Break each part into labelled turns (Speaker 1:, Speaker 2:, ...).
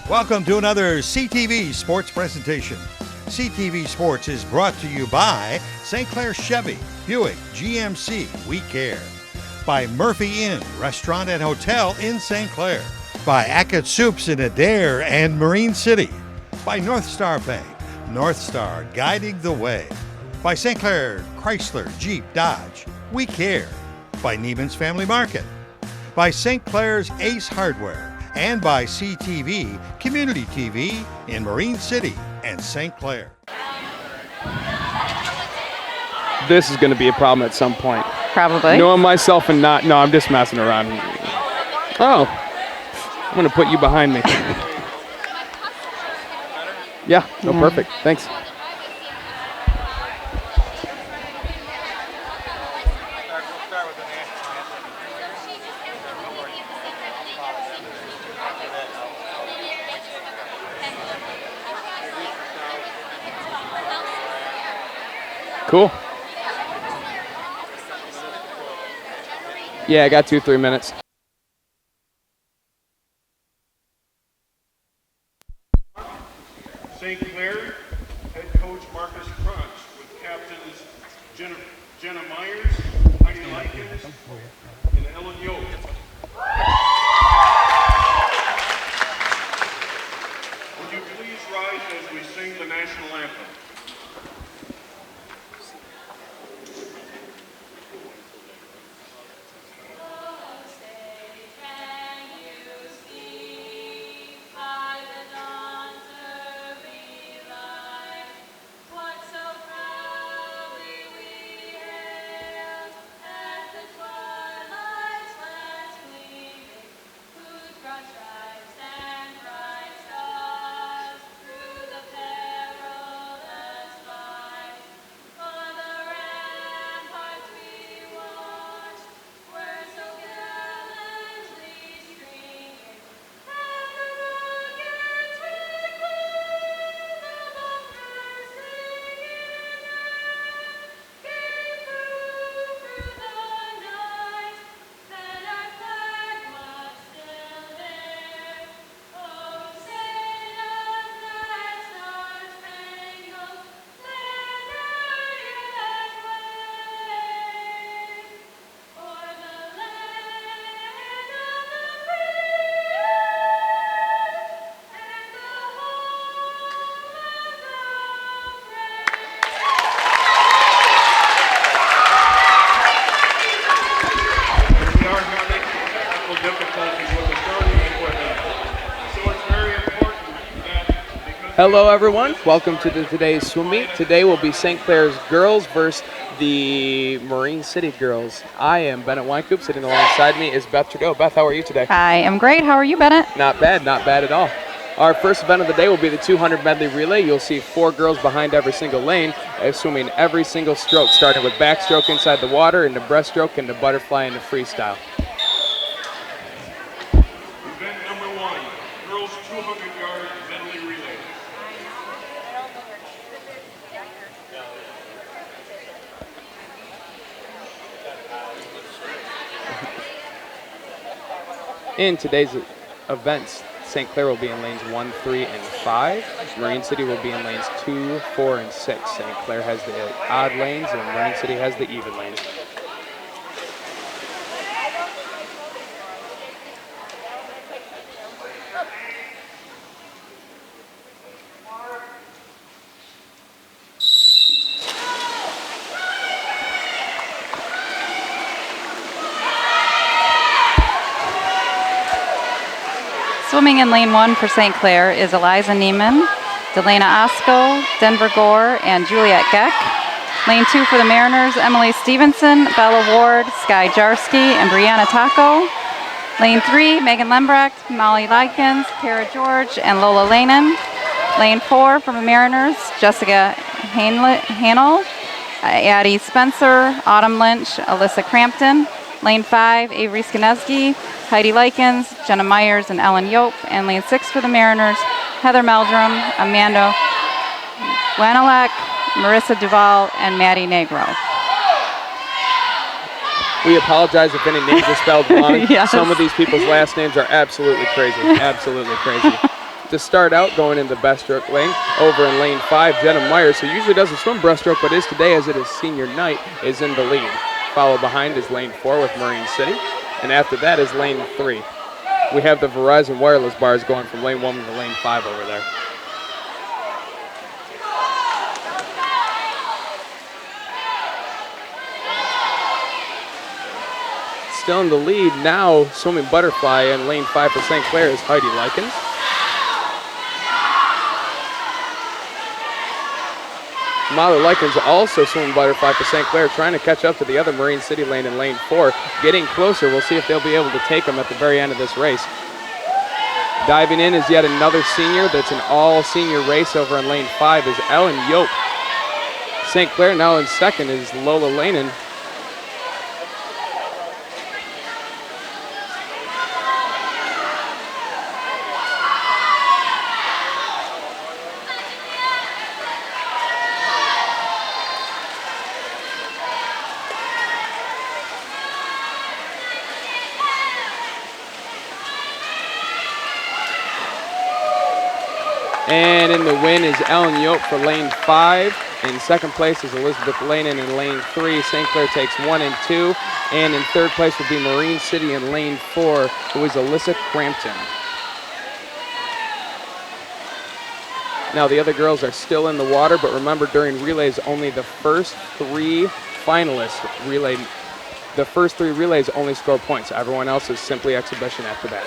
Speaker 1: Welcome to another CTV Sports presentation. CTV Sports is brought to you by St. Clair Chevy, Buick, GMC, We Care. By Murphy Inn, Restaurant and Hotel in St. Clair. By Ackett Soups in Adair and Marine City. By North Star Bank, North Star guiding the way. By St. Clair Chrysler Jeep Dodge, We Care. By Neiman's Family Market. By St. Clair's Ace Hardware. And by CTV Community TV in Marine City and St. Clair.
Speaker 2: This is going to be a problem at some point.
Speaker 3: Probably.
Speaker 2: Knowing myself and not. No, I'm just messing around. Oh, I'm going to put you behind me. Yeah, no, perfect. Thanks. Cool. Yeah, I got 2-3 minutes.
Speaker 4: St. Clair, head coach Marcus Crunch with captains Jenna Myers, Heidi Likens, and Ellen Yoke. Would you please rise as we sing the national anthem?
Speaker 2: Hello, everyone. Welcome to today's swim meet. Today will be St. Clair's girls versus the Marine City girls. I am Bennett Weinkoop. Sitting alongside me is Beth Trudeau. Beth, how are you today?
Speaker 3: I am great. How are you, Bennett?
Speaker 2: Not bad at all. Our first event of the day will be the 200 medley relay. You'll see 4 girls behind every single lane, swimming every single stroke, starting with backstroke inside the water, into breaststroke, into butterfly, into freestyle.
Speaker 4: Event number 1, girls 200-yard medley relay.
Speaker 2: In today's events, St. Clair will be in lanes 1, 3, and 5. Marine City will be in lanes 2, 4, and 6. St. Clair has the odd lanes, and Marine City has the even lanes.
Speaker 3: Swimming in lane 1 for St. Clair is Eliza Neiman, Delana Osco, Denver Gore, and Juliet Geck. Lane 2 for the Mariners, Emily Stevenson, Bella Ward, Sky Jarsky, and Brianna Taco. Lane 3, Megan Lembrecht, Molly Likens, Kara George, and Lola Lanen. Lane 4 for the Mariners, Jessica Hanel, Addie Spencer, Autumn Lynch, Alyssa Crampton. Lane 5, Avery Skineski, Heidi Likens, Jenna Myers, and Ellen Yope. And lane 6 for the Mariners, Heather Meldrum, Amanda Wanalek, Marissa Duval, and Maddie Negro.
Speaker 2: We apologize if any names are spelled wrong.
Speaker 3: Yes.
Speaker 2: Some of these people's last names are absolutely crazy. Absolutely crazy. To start out, going in the best stroke lane, over in lane 5, Jenna Myers, who usually doesn't swim breaststroke, but is today as it is senior night, is in the lead. Followed behind is lane 4 with Marine City, and after that is lane 3. We have the Verizon wireless bars going from lane 1 to lane 5 over there. Still in the lead now, swimming butterfly in lane 5 for St. Clair is Heidi Likens. Molly Likens also swimming butterfly for St. Clair, trying to catch up to the other Marine City lane in lane 4. Getting closer, we'll see if they'll be able to take them at the very end of this race. Diving in is yet another senior. That's an all-senior race over in lane 5 is Ellen Yope. St. Clair now in second is Lola Lanen. And in the win is Ellen Yope for lane 5. In second place is Elizabeth Lanen in lane 3. St. Clair takes 1 and 2. And in third place would be Marine City in lane 4, who is Alyssa Crampton. Now the other girls are still in the water, but remember during relays only the first 3 finalists relay. The first 3 relays only score points. Everyone else is simply exhibition after that.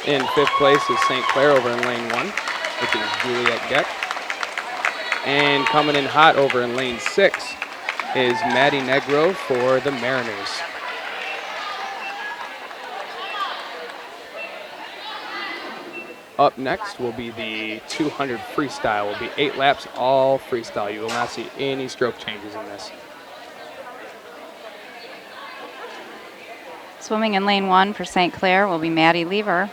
Speaker 2: In fifth place is St. Clair over in lane 1, which is Juliet Geck. And coming in hot over in lane 6 is Maddie Negro for the Mariners. Up next will be the 200 freestyle. Will be 8 laps, all freestyle. You will not see any stroke changes in this.
Speaker 3: Swimming in lane 1 for St. Clair will be Maddie Lever.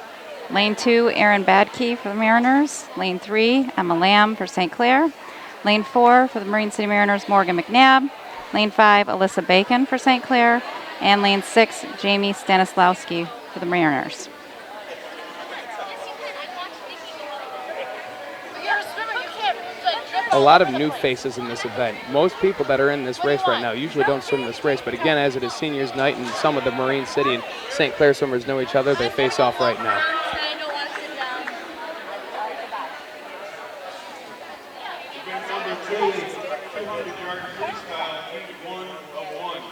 Speaker 3: Lane 2, Erin Badke for the Mariners. Lane 3, Emma Lamb for St. Clair. Lane 4 for the Marine City Mariners, Morgan McNabb. Lane 5, Alyssa Bacon for St. Clair. And lane 6, Jamie Stanislawski for the Mariners.
Speaker 2: A lot of new faces in this event. Most people that are in this race right now usually don't swim this race, but again, as it is seniors night and some of the Marine City and St. Clair swimmers know each other, they face off right now.
Speaker 4: Event number 2, 200-yard freestyle, heat 1 of 1.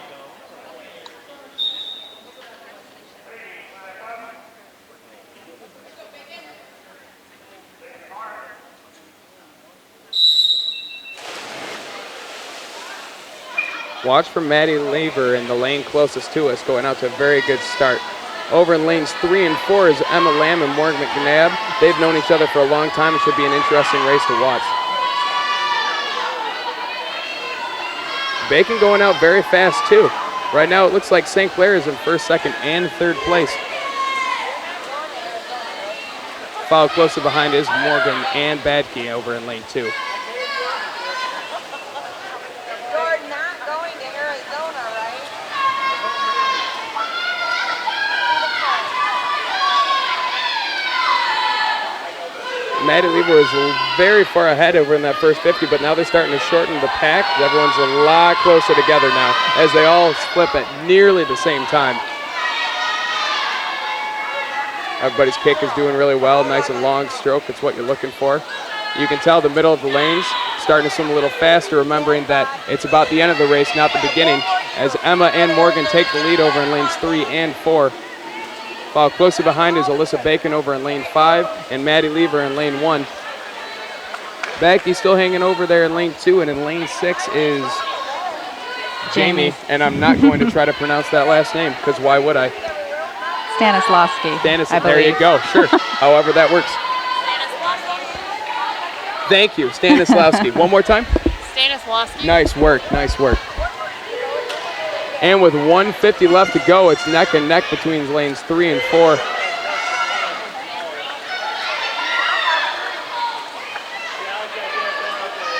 Speaker 2: Watch for Maddie Lever in the lane closest to us, going out to a very good start. Over in lanes 3 and 4 is Emma Lamb and Morgan McNabb. They've known each other for a long time. It should be an interesting race to watch. Bacon going out very fast too. Right now it looks like St. Clair is in first, second, and third place. Followed closely behind is Morgan and Badke over in lane 2. Maddie Lever is very far ahead over in that first 50, but now they're starting to shorten the pack. Everyone's a lot closer together now as they all split at nearly the same time. Everybody's kick is doing really well. Nice and long stroke. It's what you're looking for. You can tell the middle of the lanes starting to swim a little faster, remembering that it's about the end of the race, not the beginning, as Emma and Morgan take the lead over in lanes 3 and 4. Followed closely behind is Alyssa Bacon over in lane 5 and Maddie Lever in lane 1. Badke still hanging over there in lane 2, and in lane 6 is Jamie. And I'm not going to try to pronounce that last name, because why would I?
Speaker 3: Stanislawski.
Speaker 2: There you go, sure. However that works. Thank you, Stanislawski. One more time.
Speaker 5: Stanislawski.
Speaker 2: Nice work, nice work. And with 150 left to go, it's neck and neck between lanes 3 and 4.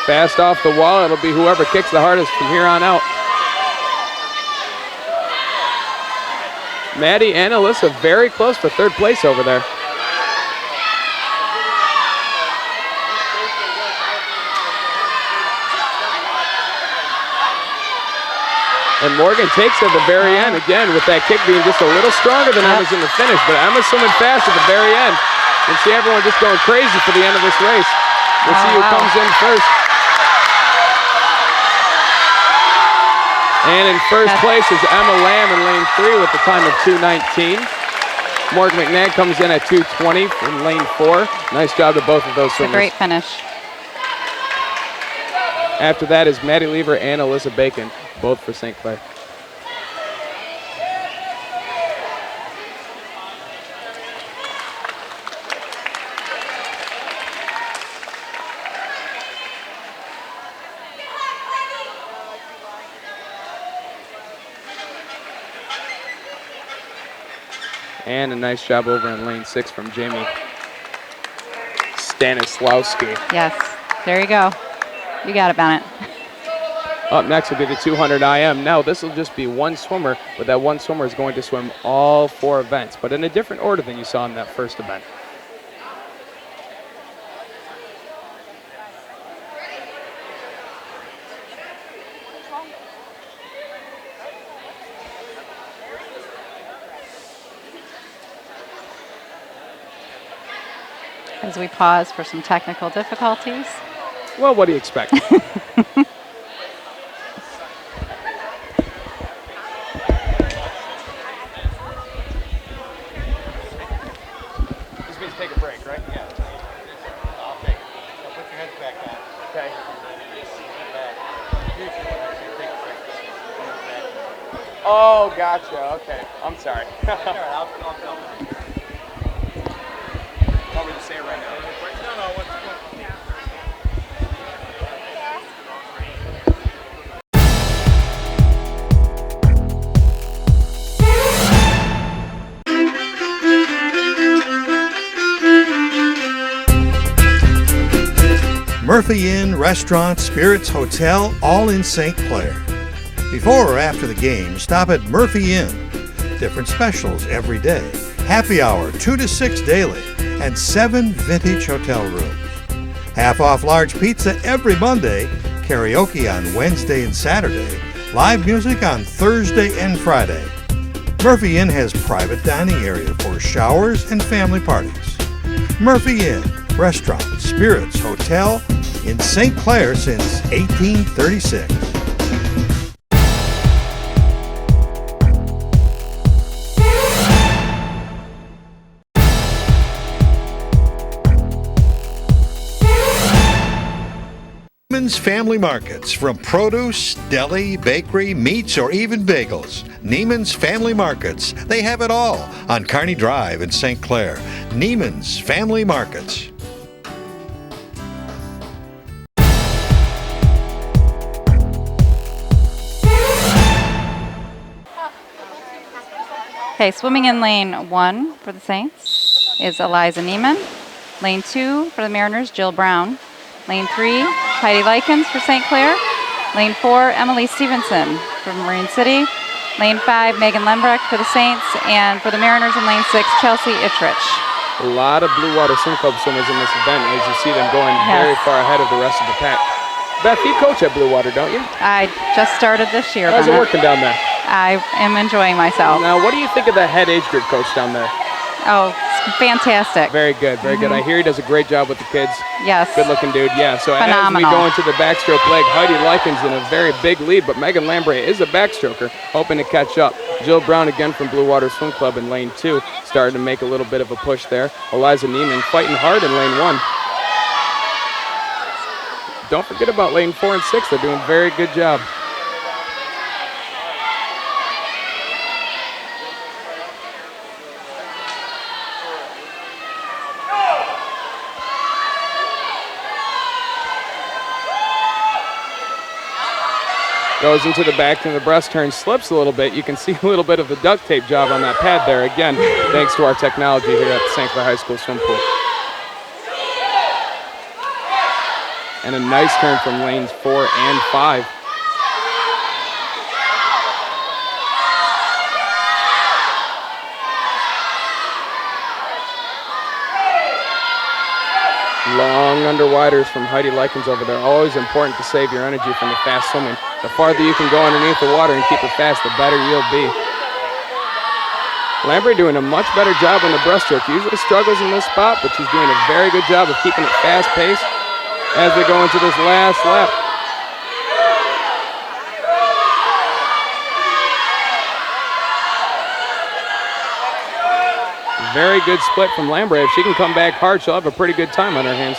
Speaker 2: Fast off the wall, it'll be whoever kicks the hardest from here on out. Maddie and Alyssa very close for third place over there. And Morgan takes it at the very end again with that kick being just a little stronger than Emma's in the finish. But Emma's swimming fast at the very end. You see everyone just going crazy for the end of this race. We'll see who comes in first. And in first place is Emma Lamb in lane 3 with the time of 2:19. Morgan McNabb comes in at 2:20 in lane 4. Nice job to both of those swimmers.
Speaker 3: A great finish.
Speaker 2: After that is Maddie Lever and Alyssa Bacon, both for St. Clair. And a nice job over in lane 6 from Jamie Stanislawski.
Speaker 3: Yes, there you go. You got it, Bennett.
Speaker 2: Up next will be the 200 IM. Now this will just be one swimmer, but that one swimmer is going to swim all 4 events, but in a different order than you saw in that first event.
Speaker 3: As we pause for some technical difficulties.
Speaker 2: Well, what do you expect? This means take a break, right? Yeah.
Speaker 1: I'll take it. Now put your heads back on.
Speaker 2: Okay. Oh, gotcha. Okay. I'm sorry.
Speaker 1: I'll
Speaker 2: Want me to say it right now?
Speaker 1: No, what's Murphy Inn, Restaurant, Spirits, Hotel, all in St. Clair. Before or after the game, stop at Murphy Inn. Different specials every day. Happy hour 2 to 6 daily, and 7 vintage hotel rooms. Half off large pizza every Monday, karaoke on Wednesday and Saturday, live music on Thursday and Friday. Murphy Inn has private dining area for showers and family parties. Murphy Inn, Restaurant, Spirits, Hotel in St. Clair since 1836. Neiman's Family Markets. From produce, deli, bakery, meats, or even bagels. Neiman's Family Markets. They have it all on Kearney Drive in St. Clair. Neiman's Family Markets.
Speaker 3: Okay, swimming in lane 1 for the Saints is Eliza Neiman. Lane 2 for the Mariners, Jill Brown. Lane 3, Heidi Likens for St. Clair. Lane 4, Emily Stevenson from Marine City. Lane 5, Megan Lembrecht for the Saints. And for the Mariners in lane 6, Chelsea Ittrich.
Speaker 2: A lot of Blue Water Swim Club swimmers in this event as you see them going very far ahead of the rest of the pack. Beth, you coach at Blue Water, don't you?
Speaker 3: I just started this year.
Speaker 2: How's it working down there?
Speaker 3: I am enjoying myself.
Speaker 2: Now, what do you think of the head age group coach down there?
Speaker 3: Oh, it's fantastic.
Speaker 2: Very good, very good. I hear he does a great job with the kids.
Speaker 3: Yes.
Speaker 2: Good looking dude, yeah. So
Speaker 3: Phenomenal.
Speaker 2: as we go into the backstroke leg, Heidi Likens in a very big lead, but Megan Lambre is a backstroker, hoping to catch up. Jill Brown again from Blue Water Swim Club in lane 2, starting to make a little bit of a push there. Eliza Neiman fighting hard in lane 1. Don't forget about lane 4 and 6. They're doing a very good job. Goes into the back and the breast turn, slips a little bit. You can see a little bit of the duct tape job on that pad there. Again, thanks to our technology here at the St. Clair High School swim pool. And a nice turn from lanes 4 and 5. long underwiders from Heidi Likens over there. Always important to save your energy from the fast swimming. The farther you can go underneath the water and keep it fast, the better you'll be. Lambre doing a much better job on the breaststroke. Usually struggles in this spot, but she's doing a very good job of keeping it fast-paced as we go into this last lap. Very good split from Lambre. If she can come back hard, she'll have a pretty good time on her hands.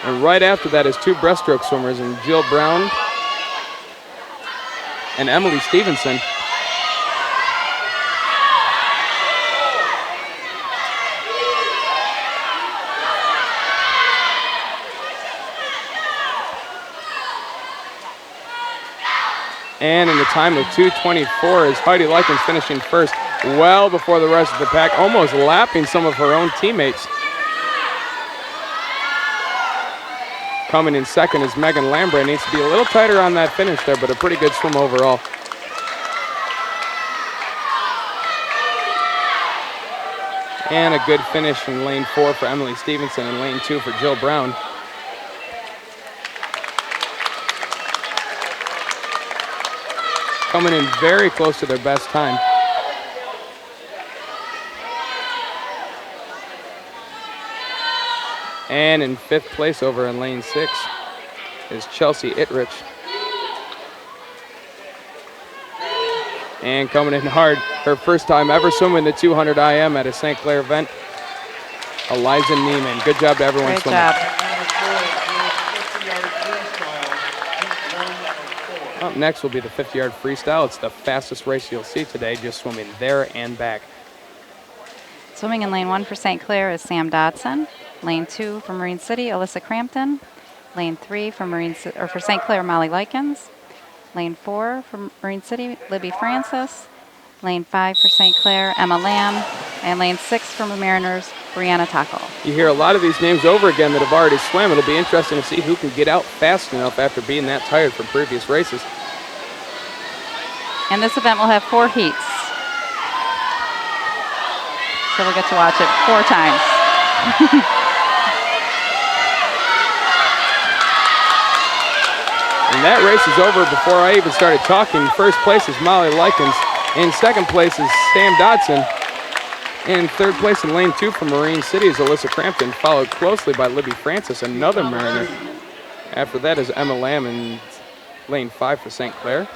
Speaker 2: And right after that is two breaststroke swimmers, and Jill Brown and Emily Stevenson. And in the time of 2:24 is Heidi Likens finishing first, well before the rest of the pack, almost lapping some of her own teammates. Coming in second is Megan Lambre. Needs to be a little tighter on that finish there, but a pretty good swim overall. And a good finish in lane 4 for Emily Stevenson and lane 2 for Jill Brown. Coming in very close to their best time. And in 5th place over in lane 6 is Chelsea Itrich. And coming in hard, her first time ever swimming the 200 IM at a St. Clair event, Eliza Neiman. Good job to everyone
Speaker 3: Great
Speaker 2: swimming.
Speaker 3: job.
Speaker 2: Up next will be the 50-yard freestyle. It's the fastest race you'll see today, just swimming there and back.
Speaker 3: Swimming in lane 1 for St. Clair is Sam Dodson. Lane 2 for Marine City, Alyssa Crampton. Lane 3 for for St. Clair, Molly Likens. Lane 4 for Marine City, Libby Francis. Lane 5 for St. Clair, Emma Lamb. And lane 6 for the Mariners, Brianna Taco.
Speaker 2: You hear a lot of these names over again that have already swam. It'll be interesting to see who can get out fast enough after being that tired from previous races.
Speaker 3: And this event will have 4 heats. So we'll get to watch it 4 times.
Speaker 2: And that race is over before I even started talking. First place is Molly Likens. In second place is Sam Dodson. In third place in lane 2 for Marine City is Alyssa Crampton, followed closely by Libby Francis, another Mariner. After that is Emma Lamb in lane 5 for St. Clair.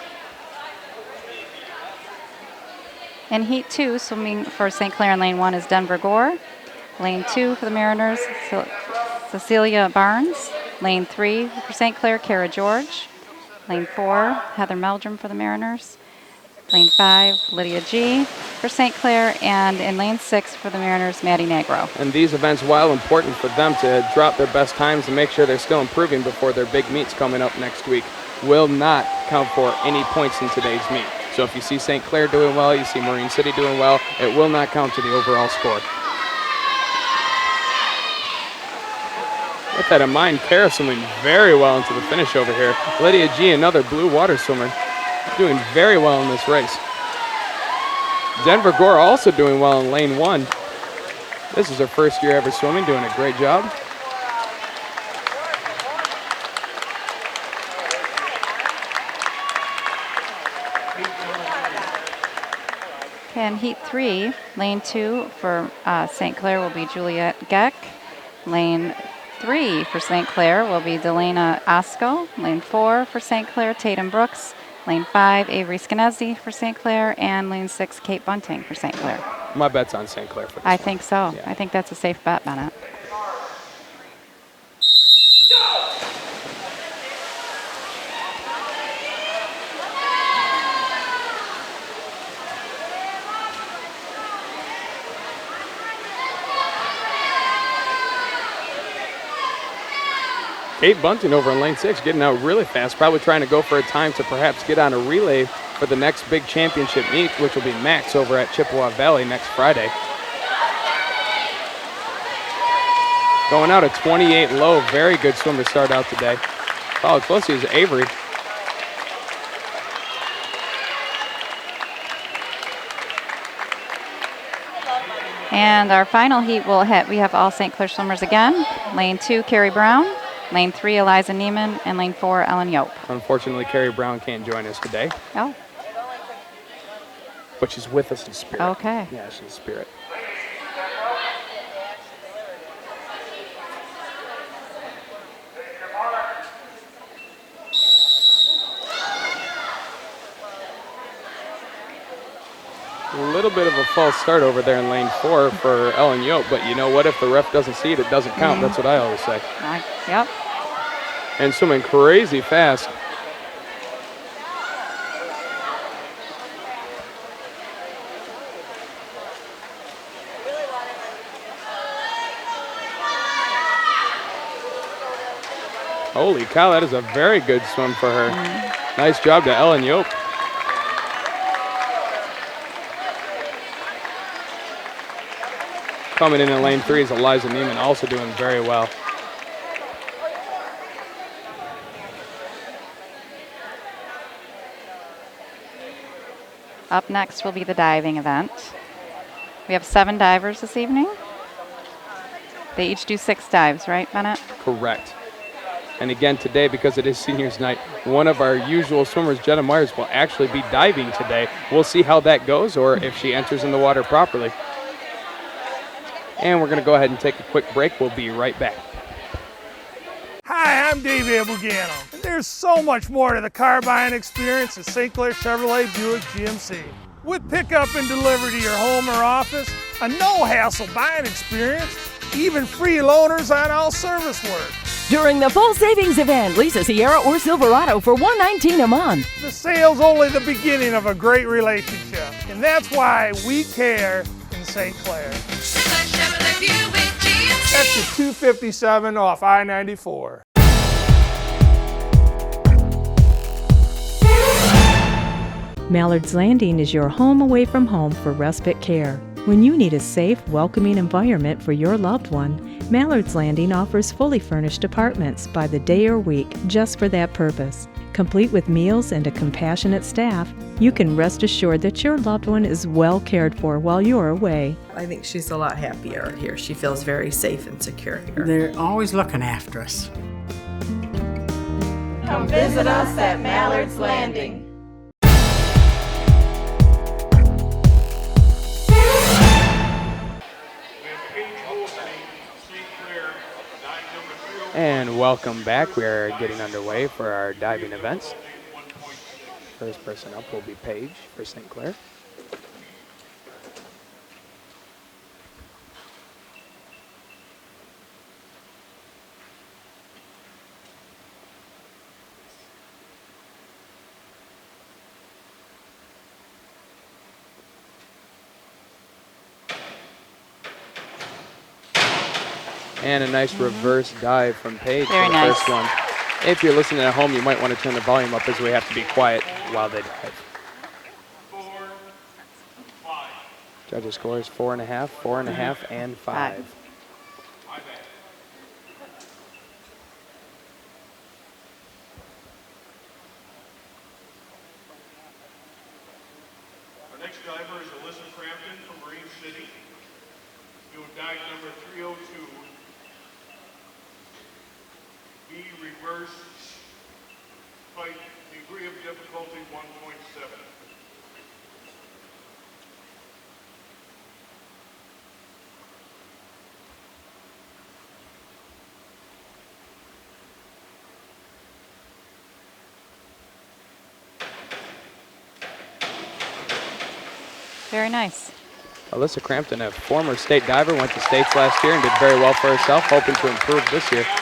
Speaker 3: In Heat 2, swimming for St. Clair in lane 1 is Denver Gore. Lane 2 for the Mariners, Cecilia Barnes. Lane 3 for St. Clair, Kara George. Lane 4, Heather Meldrum for the Mariners. Lane 5, Lydia G. for St. Clair. And in lane 6 for the Mariners, Maddie Negro.
Speaker 2: And these events, while important for them to drop their best times and make sure they're still improving before their big meets coming up next week, will not count for any points in today's meet. So if you see St. Clair doing well, you see Marine City doing well, it will not count to the overall score. With that in mind, Kara swimming very well into the finish over here. Lydia G, another blue water swimmer, doing very well in this race. Denver Gore also doing well in lane 1. This is her first year ever swimming, doing a great job.
Speaker 3: Okay, in Heat 3, lane 2 for St. Clair will be Juliet Geck. Lane 3 for St. Clair will be Delana Osco. Lane 4 for St. Clair, Tatum Brooks. Lane 5, Avery Skenesny for St. Clair. And lane 6, Kate Bunting for St. Clair.
Speaker 2: My bet's on St. Clair for this
Speaker 3: I
Speaker 2: one.
Speaker 3: think so.
Speaker 2: Yeah.
Speaker 3: I think that's a safe bet, Bennett.
Speaker 2: Kate Bunting over in lane 6 getting out really fast, probably trying to go for a time to perhaps get on a relay for the next big championship meet, which will be Max over at Chippewa Valley next Friday. Going out at 28 low, very good swim to start out today. Followed closely is Avery.
Speaker 3: And our final heat will hit. We have all St. Clair swimmers again. Lane 2, Carrie Brown. Lane 3, Eliza Neiman. And lane 4, Ellen Yope.
Speaker 2: Unfortunately, Carrie Brown can't join us today,
Speaker 3: Oh,
Speaker 2: but she's with us in spirit.
Speaker 3: okay.
Speaker 2: Yeah, she's in spirit. A little bit of a false start over there in lane 4 for Ellen Yope, but you know what? If the ref doesn't see it, it doesn't count. That's what I always say.
Speaker 3: Yep.
Speaker 2: And swimming crazy fast. Holy cow, that is a very good swim for her. Nice job to Ellen Yope. Coming in lane 3 is Eliza Neiman, also doing very well.
Speaker 3: Up next will be the diving event. We have 7 divers this evening. They each do 6 dives, right, Bennett?
Speaker 2: Correct. And again today, because it is seniors night, one of our usual swimmers, Jenna Myers, will actually be diving today. We'll see how that goes, or if she enters in the water properly. And we're going to go ahead and take a quick break. We'll be right back.
Speaker 5: Hi, I'm Dave Abugano, and there's so much more to the car buying experience at St. Clair Chevrolet Buick GMC. With pickup and delivery to your home or office, a no-hassle buying experience, even free loaners on all service work.
Speaker 6: During the full savings event, lease a Sierra or Silverado for $119 a month.
Speaker 5: The sale's only the beginning of a great relationship, and that's why we care in St. Clair. That's the 257 off I-94.
Speaker 7: Mallard's Landing is your home away from home for respite care. When you need a safe, welcoming environment for your loved one, Mallard's Landing offers fully furnished apartments by the day or week just for that purpose. Complete with meals and a compassionate staff, you can rest assured that your loved one is well cared for while you're away.
Speaker 8: I think she's a lot happier here. She feels very safe and secure here.
Speaker 9: They're always looking after us.
Speaker 10: Come visit us at Mallard's Landing.
Speaker 2: And welcome back. We are getting underway for our diving events. First person up will be Paige for St. Clair. And a nice reverse dive from Paige for the
Speaker 3: Very
Speaker 2: first one. If you're listening at home, you might want to turn the volume up as we have to be quiet while they dive.
Speaker 4: 4, 5.
Speaker 2: Judges' scores 4.5, 4.5, and 5.
Speaker 4: My bad. Our next diver is Alyssa Crampton from Marine City. Doing dive number 302. B reverse fight, degree of difficulty 1.7.
Speaker 3: Very nice.
Speaker 2: Alyssa Crampton, a former state diver, went to states last year and did very well for herself, hoping to improve this year.
Speaker 4: 5.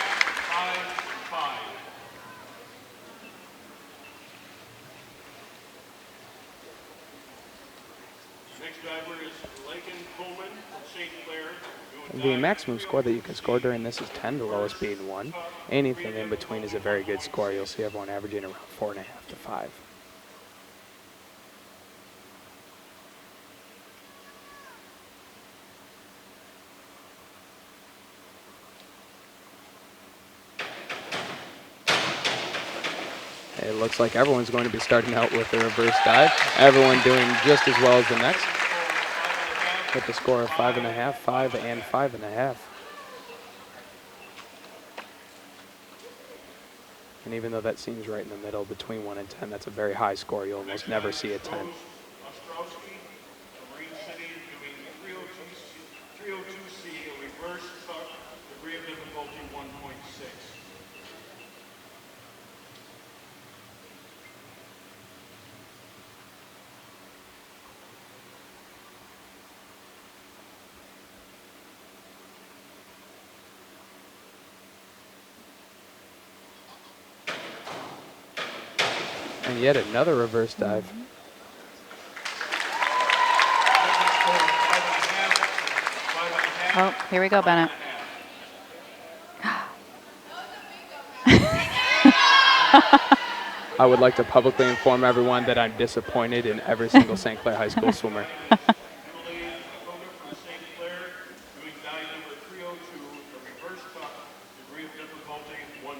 Speaker 4: Next diver is Lakin Coleman from St. Clair.
Speaker 2: The maximum score that you can score during this is 10, the lowest being 1. Anything in between is a very good score. You'll see everyone averaging around 4.5 to 5. It looks like everyone's going to be starting out with a reverse dive. Everyone doing just as well as the next. with the score of 5.5, 5, and 5.5. And even though that seems right in the middle between 1 and 10, that's a very high score. You'll almost never see a 10.
Speaker 4: Ostrowski, Marine City, doing 302C, a reverse tuck, degree of difficulty 1.6.
Speaker 2: And yet another reverse dive.
Speaker 3: Oh, here we go, Bennett.
Speaker 2: I would like to publicly inform everyone that I'm disappointed in every single St. Clair High School swimmer.
Speaker 4: Emily Dakota from St. Clair, doing dive number 302, a reverse tuck, degree of difficulty 1.6.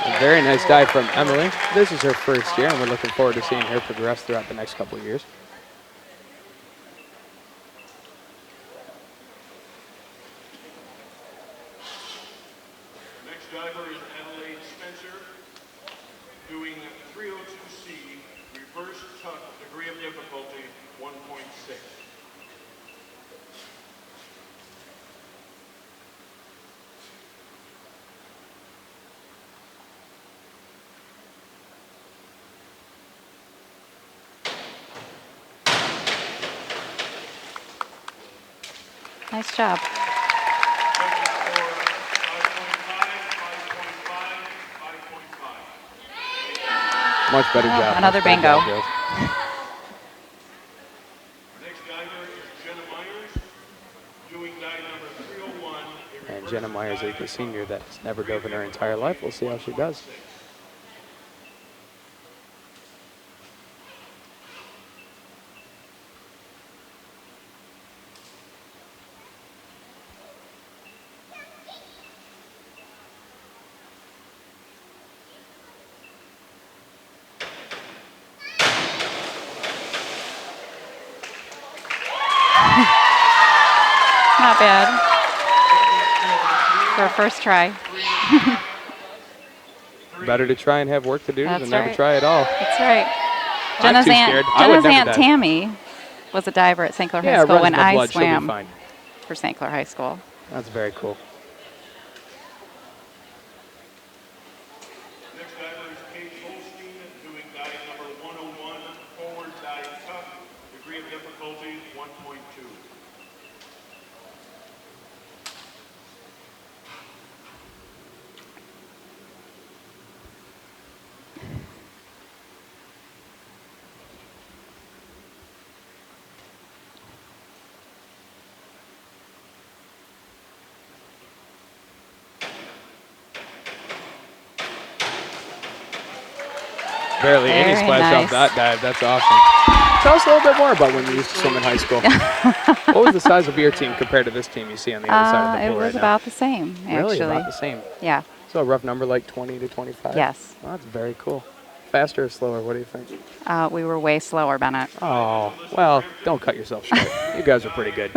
Speaker 2: A very nice dive from Emily. This is her first year, and we're looking forward to seeing her progress throughout the next couple of years.
Speaker 4: The next diver is Adelaide Spencer, doing 302C, reverse tuck, degree of difficulty 1.6.
Speaker 3: Nice job.
Speaker 4: Second score 5.5, 5.5, 5.5.
Speaker 2: Much better job.
Speaker 3: Another
Speaker 2: Much better
Speaker 3: bingo.
Speaker 2: job, girls.
Speaker 4: Next diver is Jenna Myers, doing dive number 301.
Speaker 2: And Jenna Myers is the senior that has never dove in her entire life. We'll see how she does.
Speaker 3: Not bad. For a first try.
Speaker 2: Better to try and have work to do
Speaker 3: That's
Speaker 2: than never
Speaker 3: right.
Speaker 2: try at all.
Speaker 3: That's right.
Speaker 2: I'm
Speaker 3: Jenna's
Speaker 2: too
Speaker 3: aunt,
Speaker 2: scared. I would
Speaker 3: Jenna's
Speaker 2: never
Speaker 3: aunt
Speaker 2: dive.
Speaker 3: Tammy was a diver at St. Clair
Speaker 2: Yeah,
Speaker 3: High School
Speaker 2: runs
Speaker 3: when
Speaker 2: in the
Speaker 3: I
Speaker 2: blood. She'll be
Speaker 3: swam
Speaker 2: fine.
Speaker 3: for St. Clair High School.
Speaker 2: That's very cool.
Speaker 4: Next diver is Kate Holstein, doing dive number 101, forward dive tuck, degree of difficulty 1.2.
Speaker 2: Barely any
Speaker 3: Very
Speaker 2: splash
Speaker 3: nice.
Speaker 2: off that dive. That's awesome. Tell us a little bit more about when you used to swim in high school. What was the size of your team compared to this team you see on the other side of the
Speaker 3: It
Speaker 2: pool
Speaker 3: was
Speaker 2: right now?
Speaker 3: about the same, actually.
Speaker 2: Really, about the same.
Speaker 3: Yeah.
Speaker 2: So a rough number like 20 to 25?
Speaker 3: Yes.
Speaker 2: Well, that's very cool. Faster or slower? What do you think?
Speaker 3: We were way slower, Bennett.
Speaker 2: Oh, well, don't cut yourself short. You guys are pretty good.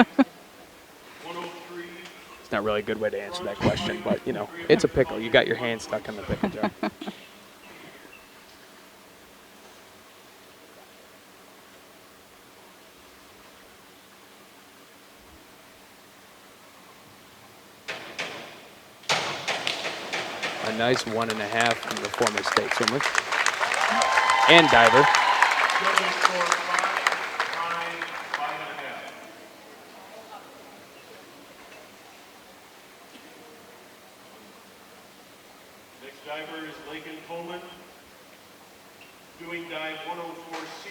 Speaker 2: It's not really a good way to answer that question, but, you know, it's a pickle. You got your hand stuck in the pickle jar. A nice 1.5 from the former state swimmer and diver.
Speaker 4: Judges score 5, 5.5. Next diver is Lakin Coleman, doing dive 104C,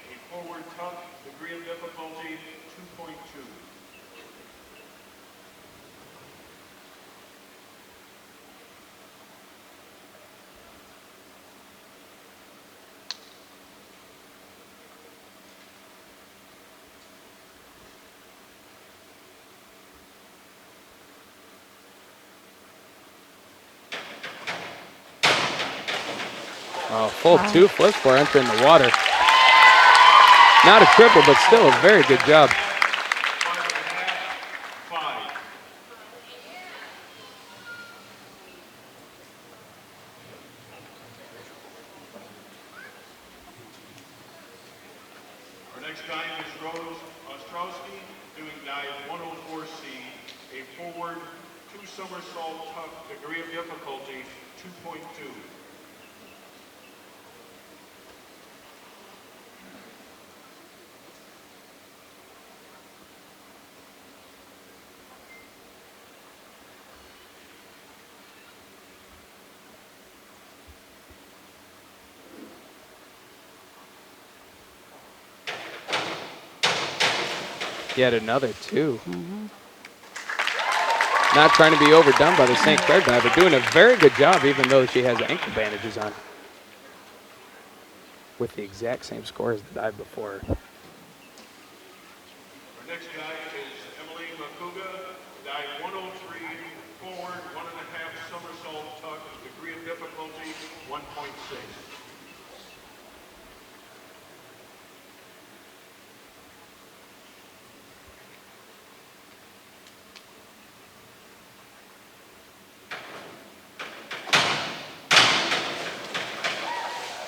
Speaker 4: a forward tuck, degree of difficulty 2.2.
Speaker 2: Oh, full 2 flips for entering the water. Not a triple, but still a very good job.
Speaker 4: Our next dive is Rose Ostrowski doing dive 104C, a forward 2 somersault tuck, degree of difficulty 2.2.
Speaker 2: Yet another 2. Not trying to be overdone by the St. Clair diver, doing a very good job even though she has ankle bandages on. With the exact same score as the dive before.
Speaker 4: Our next dive is Emily Makuga, dive 103, forward 1.5 somersault tuck, degree of difficulty 1.6.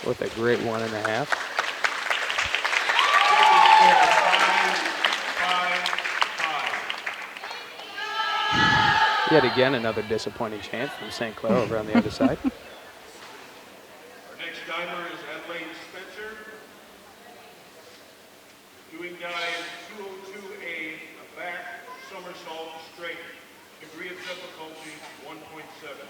Speaker 2: With a great 1.5. Yet again, another disappointing chance from St. Clair over on the other side.
Speaker 4: Our next diver is Adelaide Spencer, doing dive 202A, a back somersault straight, degree of difficulty 1.7.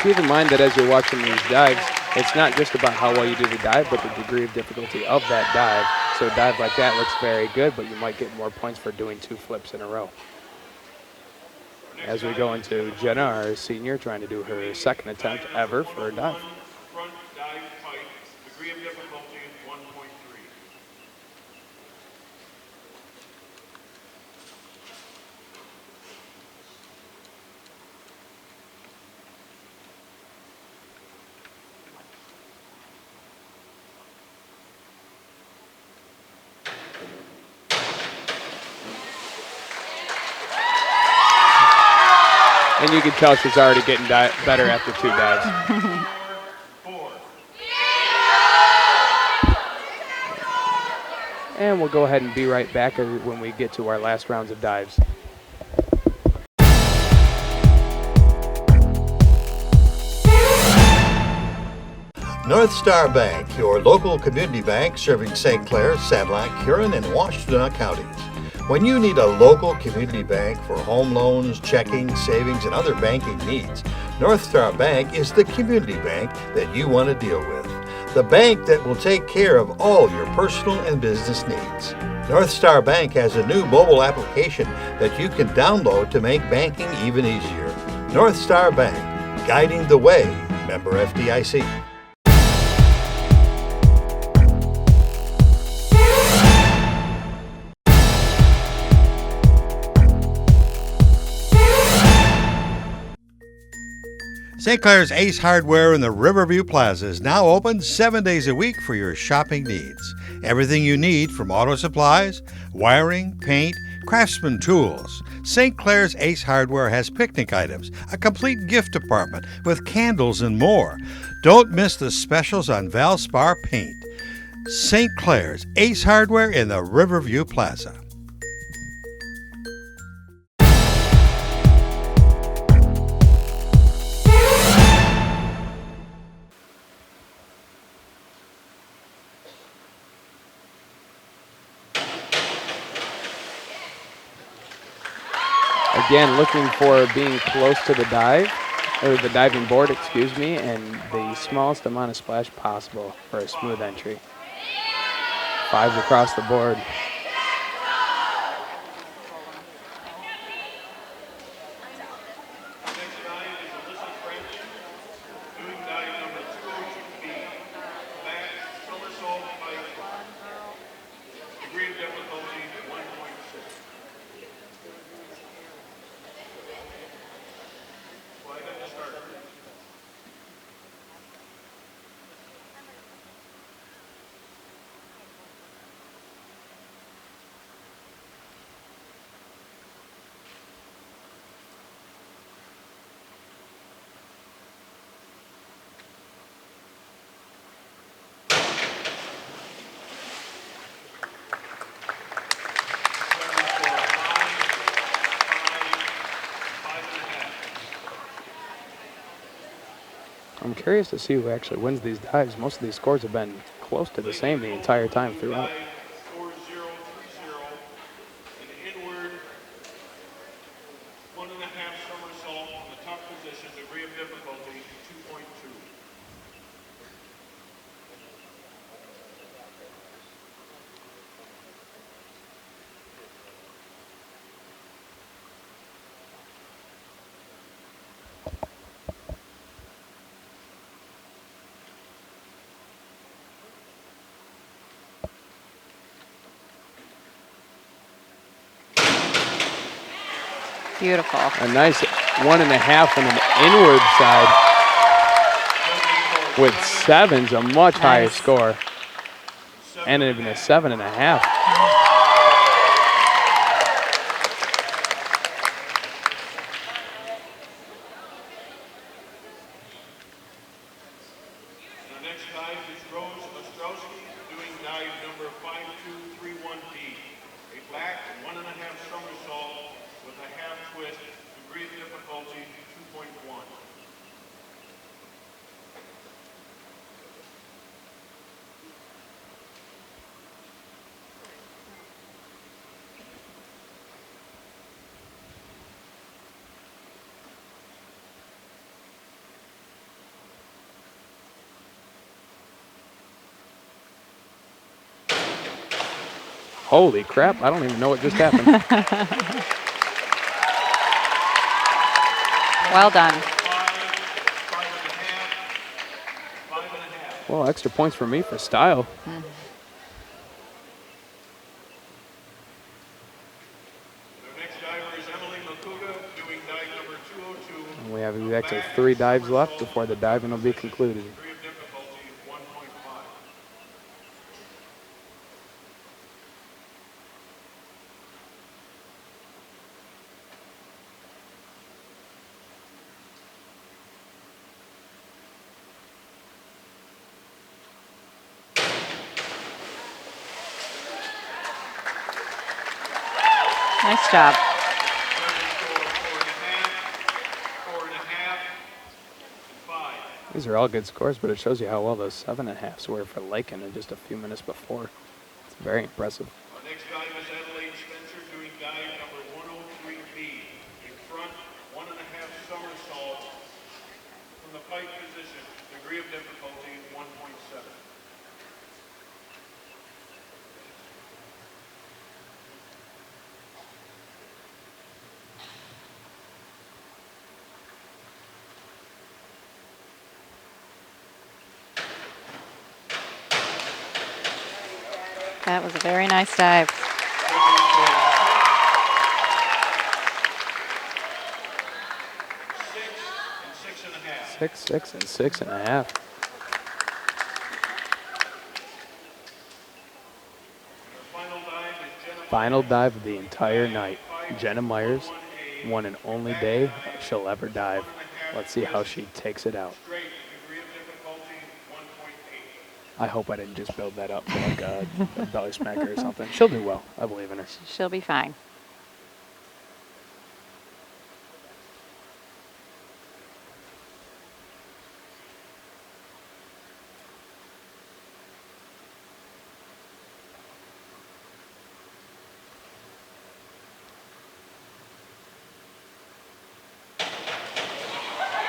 Speaker 2: Keep in mind that as you're watching these dives, it's not just about how well you do the dive, but the degree of difficulty of that dive. So a dive like that looks very good, but you might get more points for doing 2 flips in a row. As we go into Jenna, our senior, trying to do her 2nd attempt ever for a dive.
Speaker 4: Front dive pipe, degree of difficulty 1.3.
Speaker 2: And you can tell she's already getting better after 2 dives. And we'll go ahead and be right back when we get to our last rounds of dives.
Speaker 1: North Star Bank, your local community bank serving St. Clair, Sanilac, Huron, and Washtenaw counties. When you need a local community bank for home loans, checking, savings, and other banking needs, North Star Bank is the community bank that you want to deal with. The bank that will take care of all your personal and business needs. North Star Bank has a new mobile application that you can download to make banking even easier. North Star Bank, guiding the way. Member FDIC. St. Clair's Ace Hardware in the Riverview Plaza is now open 7 days a week for your shopping needs. Everything you need from auto supplies, wiring, paint, craftsman tools. St. Clair's Ace Hardware has picnic items, a complete gift department with candles and more. Don't miss the specials on Valspar paint. St. Clair's Ace Hardware in the Riverview Plaza.
Speaker 2: Again, looking for being close to the dive, or the diving board, excuse me, and the smallest amount of splash possible for a smooth entry. 5s across the board.
Speaker 4: Next
Speaker 2: curious to see who actually wins these dives. Most of these scores have been close to the same the entire time throughout.
Speaker 4: 4030, an inward 1.5 somersault on the top position, degree of difficulty 2.2.
Speaker 3: Beautiful.
Speaker 2: A nice 1.5 on the inward side with 7's a much higher score. And even a 7.5.
Speaker 4: The next dive is Rose Ostrowski doing dive number 5231D. A back 1.5 somersault with a half twist, degree of difficulty 2.1.
Speaker 2: Holy crap, I don't even know what just happened.
Speaker 3: Well done.
Speaker 4: 5.5.
Speaker 2: Well, extra points for me for style.
Speaker 4: The next diver is Emily Makuga doing dive number 202.
Speaker 2: And we have exactly 3 dives left before the diving will be concluded.
Speaker 4: Degree of difficulty 1.5.
Speaker 3: Nice job.
Speaker 4: 4.5, 4.5, and 5.
Speaker 2: These are all good scores, but it shows you how well those 7.5s were for Lakin in just a few minutes before. It's very impressive.
Speaker 4: Our next dive is Adelaide Spencer doing dive number 103B. In front, 1.5 somersault from the pike position. Degree of difficulty 1.7.
Speaker 3: That was a very nice dive.
Speaker 2: 6, 6, and 6.5. Final dive of the entire night. Jenna Myers, one and only day she'll ever dive. Let's see how she takes it out. I hope I didn't just build that up for like a belly smacker or something. She'll do well. I believe in her.
Speaker 3: She'll be fine.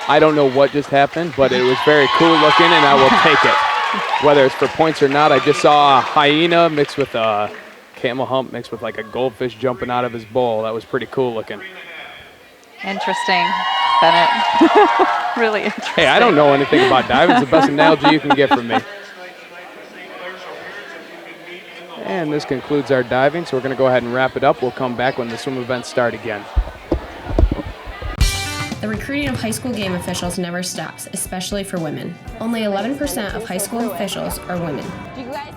Speaker 2: I don't know what just happened, but it was very cool looking, and I will take it. Whether it's for points or not, I just saw a hyena mixed with a camel hump mixed with like a goldfish jumping out of his bowl. That was pretty cool looking.
Speaker 3: Interesting, Bennett. Really interesting.
Speaker 2: Hey, I don't know anything about diving. It's the best analogy you can get from me. And this concludes our diving, so we're going to go ahead and wrap it up. We'll come back when the swim events start again.
Speaker 11: The recruiting of high school game officials never stops, especially for women. Only 11% of high school officials are women.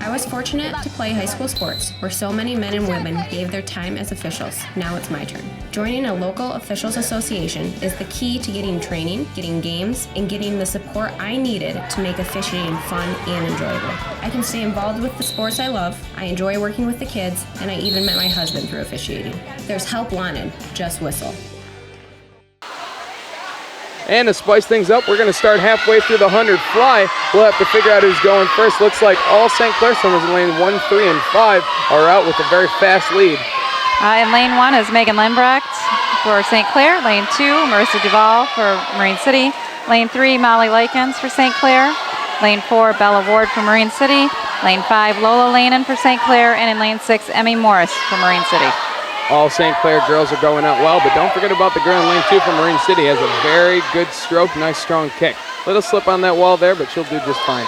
Speaker 11: I was fortunate to play high school sports, where so many men and women gave their time as officials. Now it's my turn. Joining a local officials association is the key to getting training, getting games, and getting the support I needed to make officiating fun and enjoyable. I can stay involved with the sports I love, I enjoy working with the kids, and I even met my husband through officiating. There's help wanted, just whistle.
Speaker 2: And to spice things up, we're going to start halfway through the 100 fly. We'll have to figure out who's going first. Looks like all St. Clair swimmers in lane 1, 3, and 5 are out with a very fast lead.
Speaker 3: In lane 1 is Megan Lindbrecht for St. Clair. Lane 2, Marissa Duval for Marine City. Lane 3, Molly Likens for St. Clair. Lane 4, Bella Ward for Marine City. Lane 5, Lola Lanen for St. Clair. And in lane 6, Emmy Morris for Marine City.
Speaker 2: All St. Clair girls are going out well, but don't forget about the girl in lane 2 from Marine City. Has a very good stroke, nice strong kick. Little slip on that wall there, but she'll do just fine.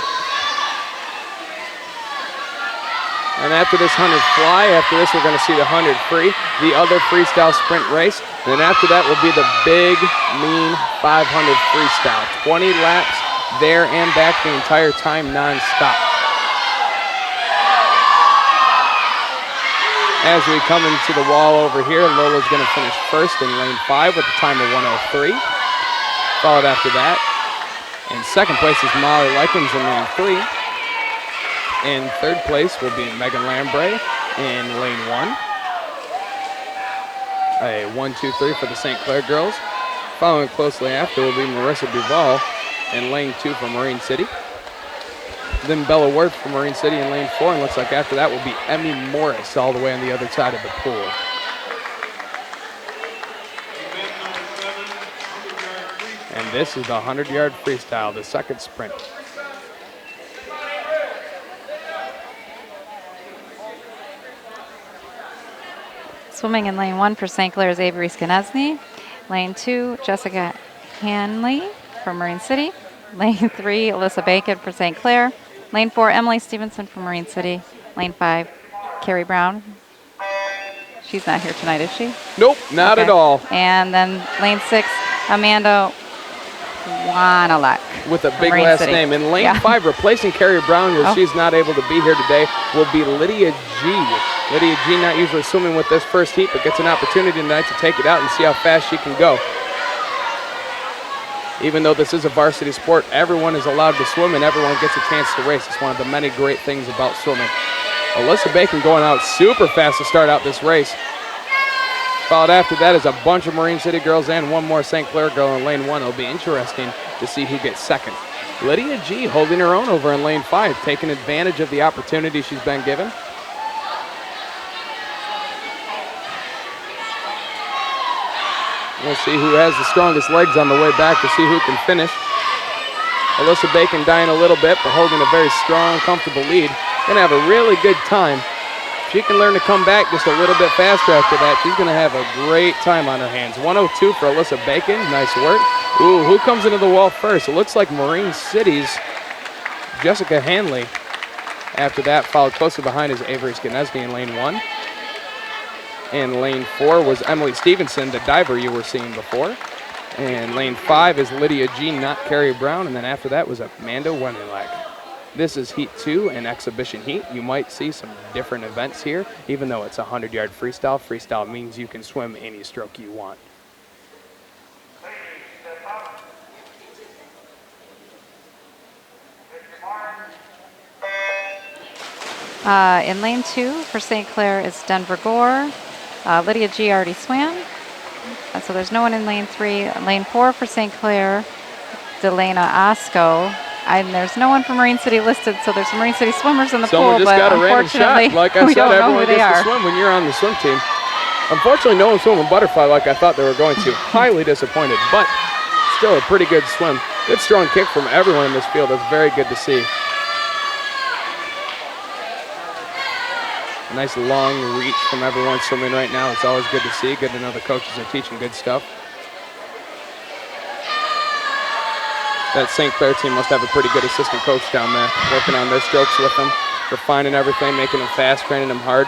Speaker 2: And after this 100 fly, after this we're going to see the 100 free, the other freestyle sprint race. And then after that will be the big, mean 500 freestyle. 20 laps there and back the entire time non-stop. As we come into the wall over here, Lola's going to finish first in lane 5 with a time of 1:03. Followed after that. In second place is Molly Likens in lane 3. In third place will be Megan Lambre in lane 1. A 1-2-3 for the St. Clair girls. Following closely after will be Marissa Duval in lane 2 for Marine City. Then Bella Ward from Marine City in lane 4, and looks like after that will be Emmy Morris all the way on the other side of the pool. And this is the 100-yard freestyle, the second sprint.
Speaker 3: Swimming in lane 1 for St. Clair is Avery Skanesny. Lane 2, Jessica Hanley from Marine City. Lane 3, Alyssa Bacon for St. Clair. Lane 4, Emily Stevenson from Marine City. Lane 5, Carrie Brown. She's not here tonight, is she?
Speaker 2: Nope, not at all.
Speaker 3: And then lane 6, Amanda Wanalek.
Speaker 2: With a big last name. In lane 5, replacing Carrie Brown, where she's not able to be here today, will be Lydia G. Lydia G not usually swimming with this first heat, but gets an opportunity tonight to take it out and see how fast she can go. Even though this is a varsity sport, everyone is allowed to swim and everyone gets a chance to race. It's one of the many great things about swimming. Alyssa Bacon going out super fast to start out this race. Followed after that is a bunch of Marine City girls and one more St. Clair girl in lane 1. It'll be interesting to see who gets second. Lydia G holding her own over in lane 5, taking advantage of the opportunity she's been given. We'll see who has the strongest legs on the way back to see who can finish. Alyssa Bacon dying a little bit, but holding a very strong, comfortable lead. Gonna have a really good time. If she can learn to come back just a little bit faster after that, she's gonna have a great time on her hands. 1:02 for Alyssa Bacon, nice work. Ooh, who comes into the wall first? It looks like Marine City's Jessica Hanley. After that, followed closely behind is Avery Skanesny in lane 1. In lane 4 was Emily Stevenson, the diver you were seeing before. And lane 5 is Lydia G, not Carrie Brown. And then after that was Amanda Wanalek. This is heat 2, an exhibition heat. You might see some different events here, even though it's a 100-yard freestyle. Freestyle means you can swim any stroke you want.
Speaker 3: In lane 2 for St. Clair is Denver Gore. Lydia G already swam. So there's no one in lane 3. Lane 4 for St. Clair, Delana Osco. And there's no one from Marine City listed, so there's some Marine City swimmers in the pool,
Speaker 2: just
Speaker 3: but
Speaker 2: got a random
Speaker 3: unfortunately,
Speaker 2: shot. Like I
Speaker 3: we
Speaker 2: said,
Speaker 3: don't know
Speaker 2: everyone
Speaker 3: who they
Speaker 2: gets
Speaker 3: are.
Speaker 2: to swim when you're on the swim team. Unfortunately, no one swam in butterfly like I thought they were going to. Highly disappointed, but still a pretty good swim. Good strong kick from everyone in this field. That's very good to see. A nice long reach from everyone swimming right now. It's always good to see. Good to know the coaches are teaching good stuff. That St. Clair team must have a pretty good assistant coach down there, working on their strokes with them, refining everything, making them fast, training them hard.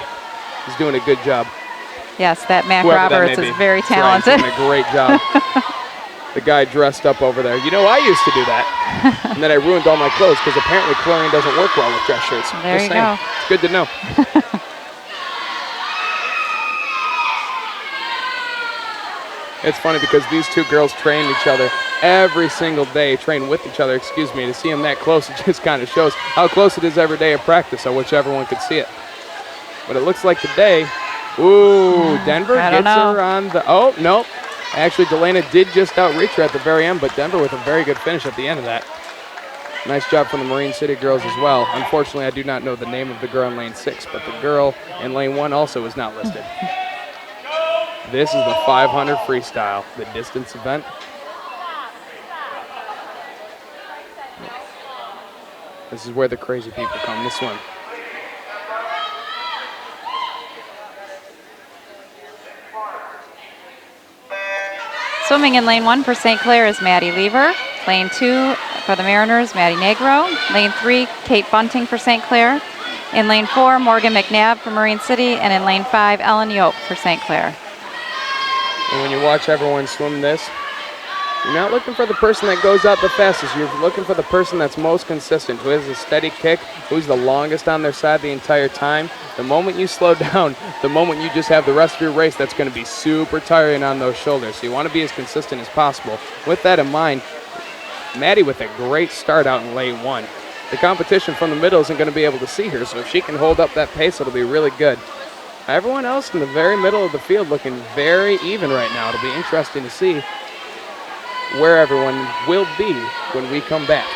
Speaker 2: He's doing a good job.
Speaker 3: Yes, that Mac
Speaker 2: Whoever
Speaker 3: Roberts
Speaker 2: that may
Speaker 3: is
Speaker 2: be.
Speaker 3: very
Speaker 2: That's right,
Speaker 3: talented.
Speaker 2: he's doing a great job. The guy dressed up over there. You know, I used to do that. And then I ruined all my clothes because apparently chlorine doesn't work well with dress shirts.
Speaker 3: There
Speaker 2: Just
Speaker 3: you
Speaker 2: saying.
Speaker 3: go.
Speaker 2: It's good to know. It's funny because these two girls train each other every single day, train with each other, excuse me. To see them that close, it just kind of shows how close it is every day of practice. I wish everyone could see it. But it looks like today, ooh, Denver gets her on the, oh, nope. Actually, Delana did just outreach her at the very end, but Denver with a very good finish at the end of that. Nice job from the Marine City girls as well. Unfortunately, I do not know the name of the girl in lane 6, but the girl in lane 1 also is not listed. This is the 500 freestyle, the distance event. This is where the crazy people come to swim.
Speaker 3: Swimming in lane 1 for St. Clair is Maddie Lever. Lane 2 for the Mariners, Maddie Negro. Lane 3, Kate Bunting for St. Clair. In lane 4, Morgan McNabb for Marine City. And in lane 5, Ellen Yope for St. Clair.
Speaker 2: And when you watch everyone swim this, you're not looking for the person that goes out the fastest. You're looking for the person that's most consistent, who has a steady kick, who's the longest on their side the entire time. The moment you slow down, the moment you just have the rest of your race, that's going to be super tiring on those shoulders. So you want to be as consistent as possible. With that in mind, Maddie with a great start out in lane 1. The competition from the middle isn't going to be able to see her, so if she can hold up that pace, it'll be really good. Everyone else in the very middle of the field looking very even right now. It'll be interesting to see where everyone will be when we come back.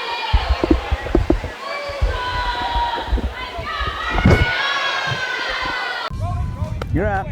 Speaker 12: You're up.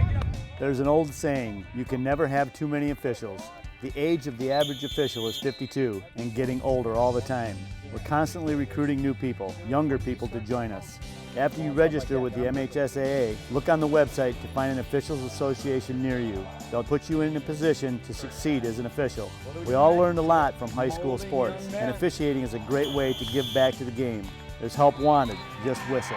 Speaker 12: There's an old saying, you can never have too many officials. The age of the average official is 52 and getting older all the time. We're constantly recruiting new people, younger people to join us. After you register with the MHSAA, look on the website to find an officials association near you. They'll put you in a position to succeed as an official. We all learned a lot from high school sports, and officiating is a great way to give back to the game. There's help wanted, just whistle.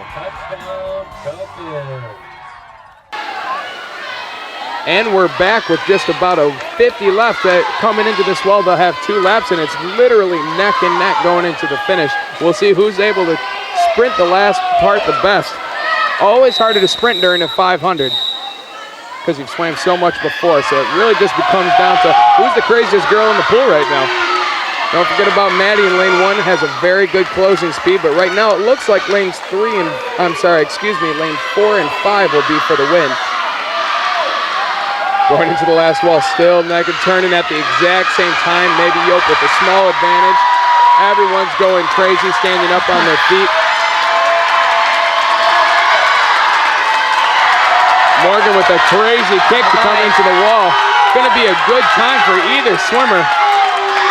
Speaker 2: And we're back with just about a 50 left. Coming into this wall, they'll have 2 laps, and it's literally neck and neck going into the finish. We'll see who's able to sprint the last part the best. Always harder to sprint during a 500 because you've swam so much before, so it really just becomes down to who's the craziest girl in the pool right now. Don't forget about Maddie in lane 1, has a very good closing speed, but right now it looks like lanes 4 and 5 will be for the win. Going into the last wall, still naked, turning at the exact same time. Maybe Yope with a small advantage. Everyone's going crazy, standing up on their feet. Morgan with a crazy kick to come into the wall. Going to be a good time for either swimmer.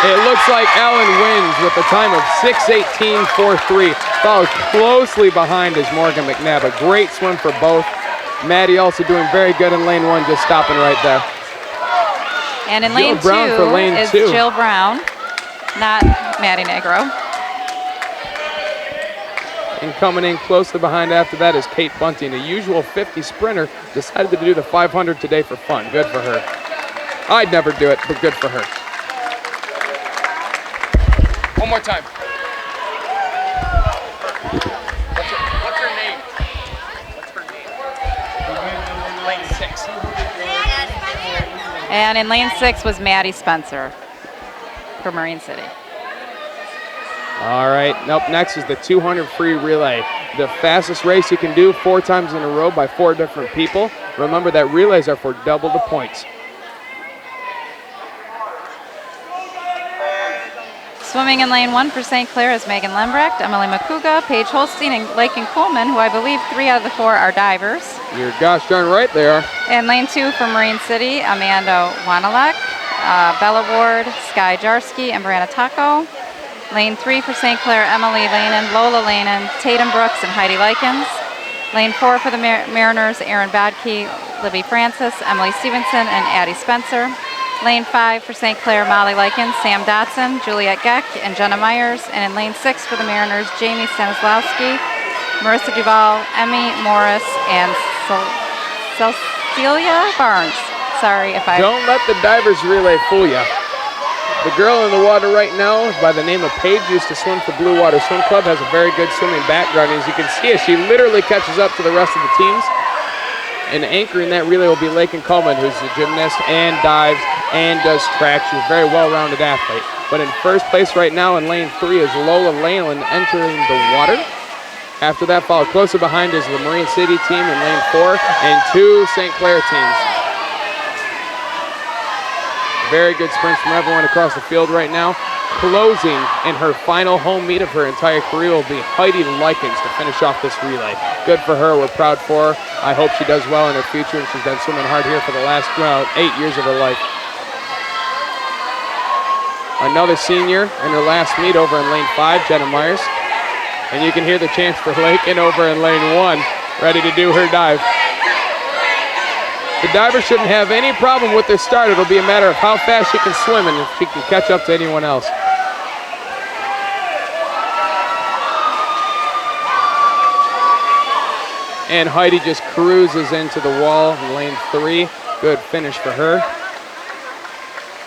Speaker 2: It looks like Ellen wins with a time of 6:18.43. Followed closely behind is Morgan McNabb. A great swim for both. Maddie also doing very good in lane 1, just stopping right there.
Speaker 3: And in lane 2 is Jill Brown, not Maddie Negro.
Speaker 2: And coming in closely behind after that is Kate Bunting, a usual 50 sprinter, decided to do the 500 today for fun. Good for her. I'd never do it, but good for her. One more time. What's her name? Lane 6.
Speaker 3: And in lane 6 was Maddie Spencer for Marine City.
Speaker 2: All right, up next is the 200 free relay. The fastest race you can do 4 times in a row by 4 different people. Remember that relays are for double the points.
Speaker 3: Swimming in lane 1 for St. Clair is Megan Lembrecht, Emily McCouga, Paige Holstein, and Lakin Coleman, who I believe 3 out of the 4 are divers.
Speaker 2: You're gosh darn right they are.
Speaker 3: And lane 2 for Marine City, Amanda Wanalek, Bella Ward, Sky Jarsky, and Brianna Taco. Lane 3 for St. Clair, Emily Lanen, Lola Lanen, Tatum Brooks, and Heidi Likens. Lane 4 for the Mariners, Erin Bodke, Libby Francis, Emily Stevenson, and Addie Spencer. Lane 5 for St. Clair, Molly Likens, Sam Dotson, Juliet Geck, and Jenna Myers. And in lane 6 for the Mariners, Jamie Stanislawski, Marissa Duval, Emmy Morris, and Cecilia Barnes. Sorry if I...
Speaker 2: Don't let the divers relay fool you. The girl in the water right now, by the name of Paige, used to swim for Blue Water Swim Club, has a very good swimming background. As you can see, as she literally catches up to the rest of the teams. And anchoring that relay will be Lakin Coleman, who's a gymnast and dives and does track. She's a very well-rounded athlete. But in first place right now in lane 3 is Lola Leyland entering the water. After that, followed closer behind is the Marine City team in lane 4 and 2 St. Clair teams. Very good sprints from everyone across the field right now. Closing in her final home meet of her entire career will be Heidi Likens to finish off this relay. Good for her. We're proud for her. I hope she does well in her future, and she's been swimming hard here for the last 8 years of her life. Another senior in her last meet over in lane 5, Jenna Myers. And you can hear the chants for Lakin over in lane 1, ready to do her dive. The diver shouldn't have any problem with their start. It'll be a matter of how fast she can swim and if she can catch up to anyone else. And Heidi just cruises into the wall in lane 3. Good finish for her.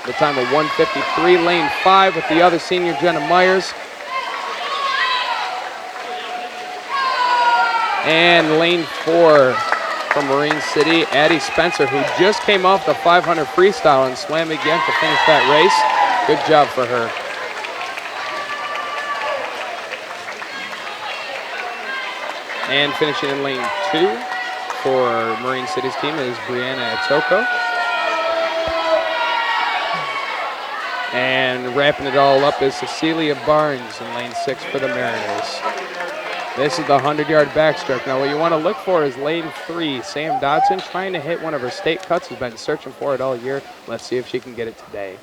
Speaker 2: The time of 1:53, lane 5 with the other senior, Jenna Myers. And lane 4 from Marine City, Addie Spencer, who just came off the 500 freestyle and swam again to finish that race. Good job for her. And finishing in lane 2 for Marine City's team is Brianna Atoko. And wrapping it all up is Cecilia Barnes in lane 6 for the Mariners. This is the 100-yard backstroke. Now what you want to look for is lane 3. Sam Dodson trying to hit one of her state cuts. Has been searching for it all year. Let's see if she can get it today.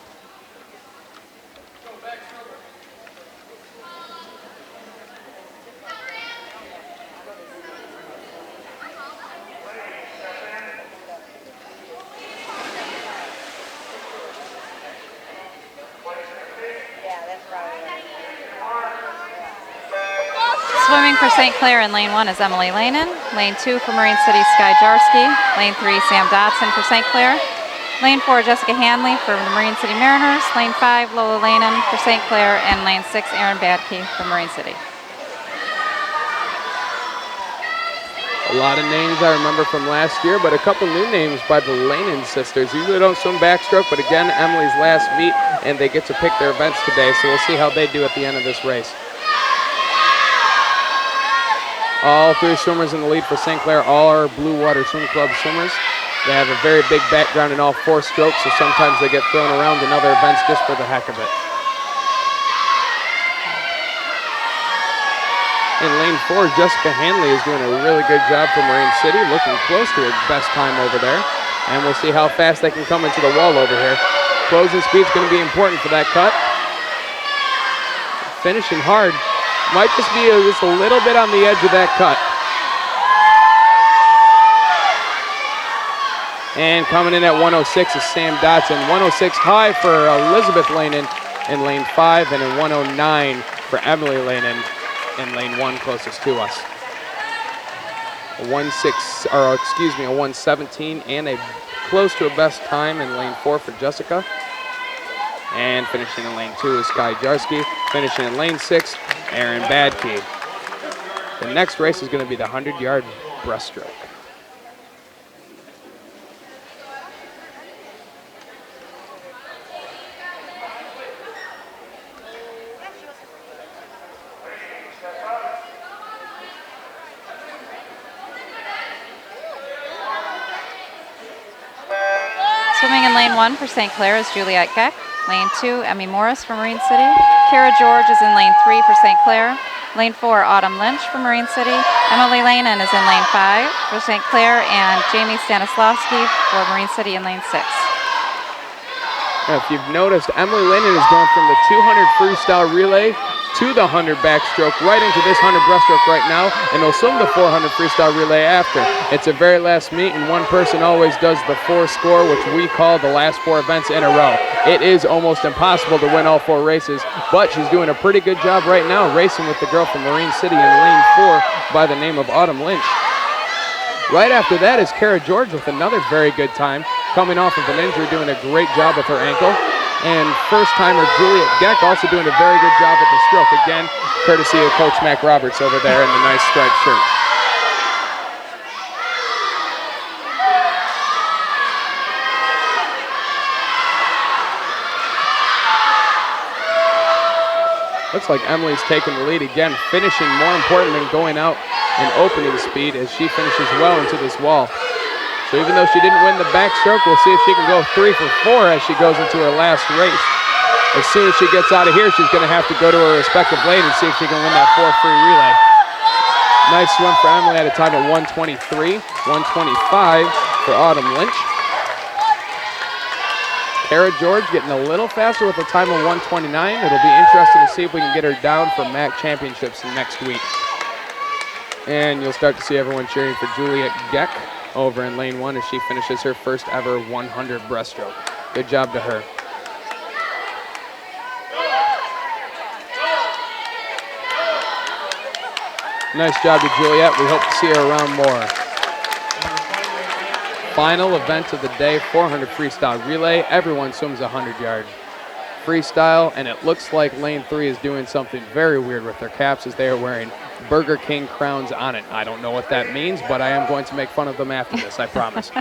Speaker 3: Swimming for St. Clair in lane 1 is Emily Lanin. Lane 2 for Marine City, Sky Jarski. Lane 3, Sam Dotson for St. Clair. Lane 4, Jessica Hanley for the Marine City Mariners. Lane 5, Lola Lanin for St. Clair. And lane 6, Erin Badke for Marine City.
Speaker 2: A lot of names I remember from last year, but a couple new names by the Lanin sisters. Usually don't swim backstroke, but again, Emily's last meet, and they get to pick their events today, so we'll see how they do at the end of this race. All 3 swimmers in the lead for St. Clair, all are Blue Water Swim Club swimmers. They have a very big background in all 4 strokes, so sometimes they get thrown around in other events just for the heck of it. In lane 4, Jessica Hanley is doing a really good job for Marine City, looking close to her best time over there. And we'll see how fast they can come into the wall over here. Closing speed is going to be important for that cut. Finishing hard. Might just be just a little bit on the edge of that cut. And coming in at 106 is Sam Dotson. 106 high for Elizabeth Lanin in lane 5, and in 109 for Emily Lanin in lane 1 closest to us. A 117 and a close to a best time in lane 4 for Jessica. And finishing in lane 2 is Sky Jarski. Finishing in lane 6, Erin Badke. The next race is going to be the 100-yard breaststroke.
Speaker 3: Swimming in lane 1 for St. Clair is Juliette Geck. Lane 2, Emmy Morris for Marine City. Kara George is in lane 3 for St. Clair. Lane 4, Autumn Lynch for Marine City. Emily Lanin is in lane 5 for St. Clair, and Jamie Stanislavski for Marine City in lane 6.
Speaker 2: Now, if you've noticed, Emily Lanin has gone from the 200 freestyle relay to the 100 backstroke right into this 100 breaststroke right now, and they'll swim the 400 freestyle relay after. It's a very last meet, and one person always does the 4 score, which we call the last 4 events in a row. It is almost impossible to win all 4 races, but she's doing a pretty good job right now racing with the girl from Marine City in lane 4 by the name of Autumn Lynch. Right after that is Kara George with another very good time, coming off of an injury, doing a great job with her ankle. And first-timer Juliette Geck also doing a very good job with the stroke. Again, courtesy of Coach Mac Roberts over there in the nice striped shirt. Looks like Emily's taking the lead again, finishing more important than going out and opening speed as she finishes well into this wall. So even though she didn't win the backstroke, we'll see if she can go 3 for 4 as she goes into her last race. As soon as she gets out of here, she's going to have to go to her respective lane and see if she can win that 4 free relay. Nice swim for Emily at a time of 1:23, 1:25 for Autumn Lynch. Kara George getting a little faster with a time of 1:29. It'll be interesting to see if we can get her down for MAC championships next week. And you'll start to see everyone cheering for Juliet Geck over in lane 1 as she finishes her first ever 100 breaststroke. Good job to her. Nice job to Juliet. We hope to see her around more. Final event of the day, 400 freestyle relay. Everyone swims 100-yard freestyle, and it looks like lane 3 is doing something very weird with their caps as they are wearing Burger King crowns on it. I don't know what that means, but I am going to make fun of them after this, I promise.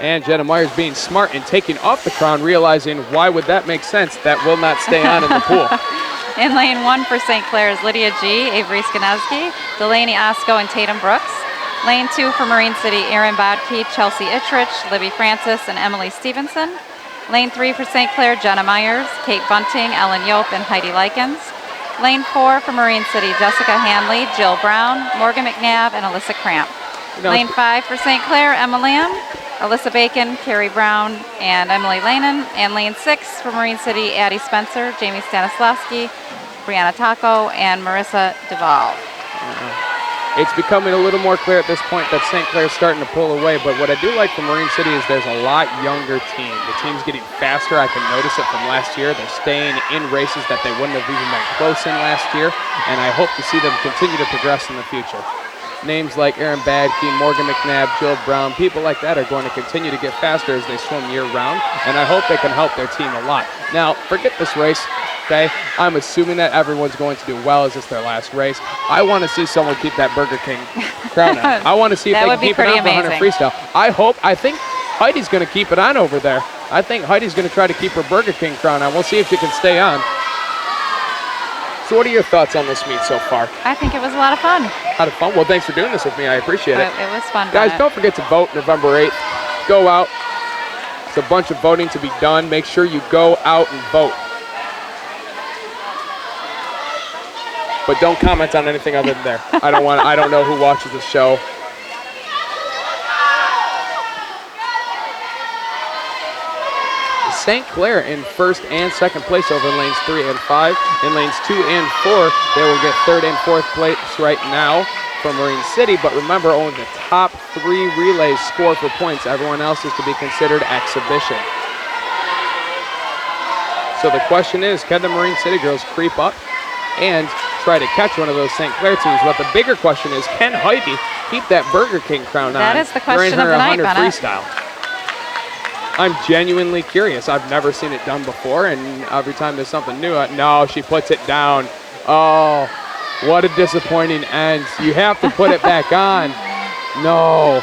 Speaker 2: And Jenna Myers being smart and taking off the crown, realizing why would that make sense? That will not stay on in the pool.
Speaker 3: In lane 1 for St. Clair is Lydia G., Avery Skanowski, Delaney Osco, and Tatum Brooks. Lane 2 for Marine City, Erin Bodke, Chelsea Ittrich, Libby Francis, and Emily Stevenson. Lane 3 for St. Clair, Jenna Myers, Kate Bunting, Ellen Yope, and Heidi Likens. Lane 4 for Marine City, Jessica Hanley, Jill Brown, Morgan McNabb, and Alyssa Cramp. Lane 5 for St. Clair, Emma Lamb, Alyssa Bacon, Carrie Brown, and Emily Lanen. And lane 6 for Marine City, Addie Spencer, Jamie Stanislavski, Brianna Taco, and Marissa Duvall.
Speaker 2: It's becoming a little more clear at this point that St. Clair's starting to pull away, but what I do like from Marine City is there's a lot younger team. The team's getting faster. I can notice it from last year. They're staying in races that they wouldn't have even been close in last year, and I hope to see them continue to progress in the future. Names like Erin Badke, Morgan McNabb, Jill Brown, people like that are going to continue to get faster as they swim year-round, and I hope they can help their team a lot. Now, forget this race, okay? I'm assuming that everyone's going to do well as it's their last race. I want to see someone keep that Burger King crown on. I want to see if they can keep it on for 100 freestyle. I think Heidi's going to keep it on over there. I think Heidi's going to try to keep her Burger King crown on. We'll see if she can stay on. So what are your thoughts on this meet so far?
Speaker 3: I think it was a lot of fun.
Speaker 2: A lot of fun? Well, thanks for doing this with me. I appreciate it.
Speaker 3: It was fun.
Speaker 2: Guys, don't forget to vote November 8th. Go out. It's a bunch of voting to be done. Make sure you go out and vote. But don't comment on anything other than there. I don't know who watches the show. St. Clair in first and second place over lanes 3 and 5. In lanes 2 and 4, they will get third and fourth place right now for Marine City. But remember, only the top 3 relays score for points. Everyone else is to be considered exhibition. So the question is, can the Marine City girls creep up and try to catch one of those St. Clair teams? But the bigger question is, can Heidi keep that Burger King crown
Speaker 3: on
Speaker 2: during her 100 freestyle? I'm genuinely curious. I've never seen it done before, and every time there's something new, no, she puts it down. Oh, what a disappointing end. You have to put it back on. No.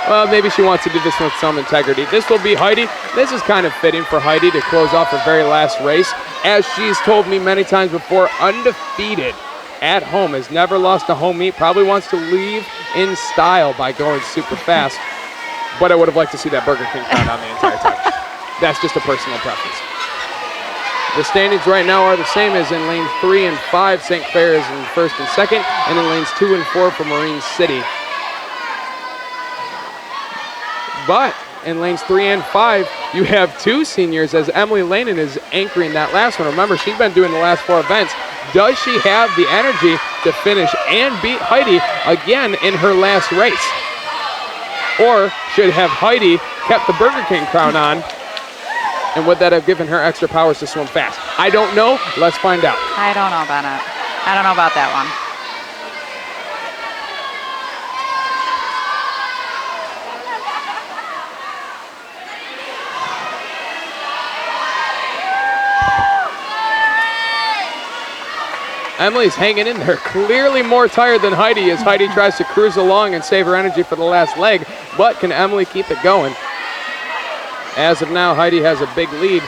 Speaker 2: Well, maybe she wants to do this with some integrity. This will be Heidi. This is kind of fitting for Heidi to close off her very last race. As she's told me many times before, undefeated at home, has never lost a home meet, probably wants to leave in style by going super fast. But I would have liked to see that Burger King crown on the entire time. That's just a personal preference. The standings right now are the same as in lanes 3 and 5. St. Clair is in first and second, and in lanes 2 and 4 for Marine City. But in lanes 3 and 5, you have 2 seniors as Emily Lanen is anchoring that last one. Remember, she's been doing the last 4 events. Does she have the energy to finish and beat Heidi again in her last race? Or should have Heidi kept the Burger King crown on, and would that have given her extra powers to swim fast? I don't know. Let's find out.
Speaker 3: I don't know about it. I don't know about that one.
Speaker 2: Emily's hanging in there, clearly more tired than Heidi as Heidi tries to cruise along and save her energy for the last leg. But can Emily keep it going? As of now, Heidi has a big lead.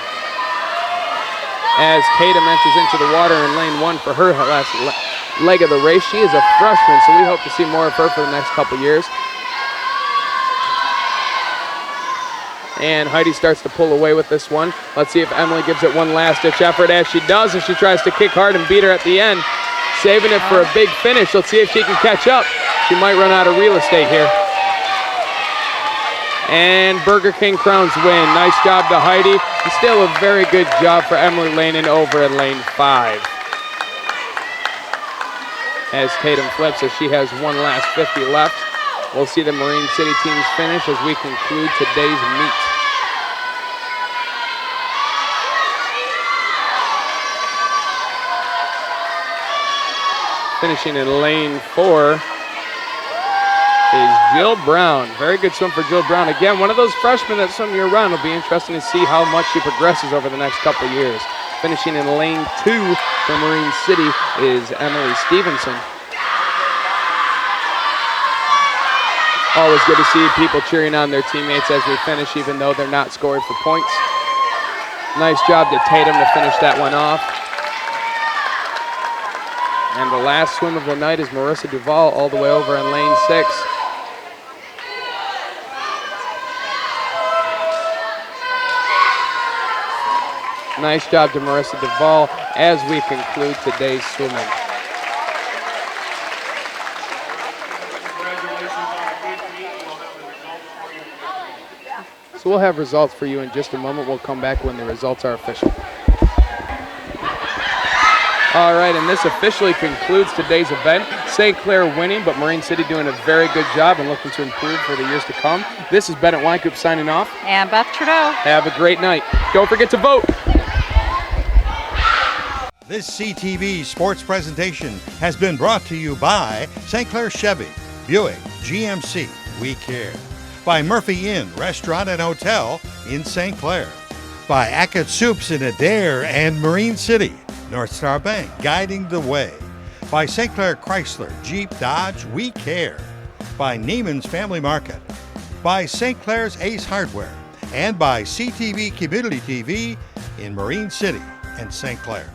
Speaker 2: as Tatum enters into the water in lane 1 for her last leg of the race. She is a freshman, so we hope to see more of her for the next couple years. And Heidi starts to pull away with this one. Let's see if Emily gives it one last-ditch effort, as she does, and she tries to kick hard and beat her at the end, saving it for a big finish. Let's see if she can catch up. She might run out of real estate here. And Burger King crowns win. Nice job to Heidi. And still a very good job for Emily Lanin over in lane 5. As Tatum flips, as she has one last 50 left. We'll see the Marine City teams finish as we conclude today's meet. Finishing in lane 4 is Jill Brown. Very good swim for Jill Brown. Again, one of those freshmen that swim year-round. Will be interesting to see how much she progresses over the next couple years. Finishing in lane 2 for Marine City is Emily Stevenson. Always good to see people cheering on their teammates as they finish, even though they're not scoring for points. Nice job to Tatum to finish that one off. And the last swim of the night is Marissa Duvall all the way over in lane 6. Nice job to Marissa Duvall as we conclude today's swimming. So we'll have results for you in just a moment. We'll come back when the results are official. All right, and this officially concludes today's event. St. Clair winning, but Marine City doing a very good job and looking to improve for the years to come. This is Bennett Weinkoop signing off.
Speaker 3: And Beth Trudeau.
Speaker 2: Have a great night. Don't forget to vote.
Speaker 1: This CTV sports presentation has been brought to you by St. Clair Chevy, Buick, GMC, We Care. By Murphy Inn Restaurant and Hotel in St. Clair. By Ackett Soups in Adair and Marine City. North Star Bank guiding the way. By St. Clair Chrysler, Jeep, Dodge, We Care. By Neiman's Family Market. By St. Clair's Ace Hardware. And by CTV Community TV in Marine City and St. Clair.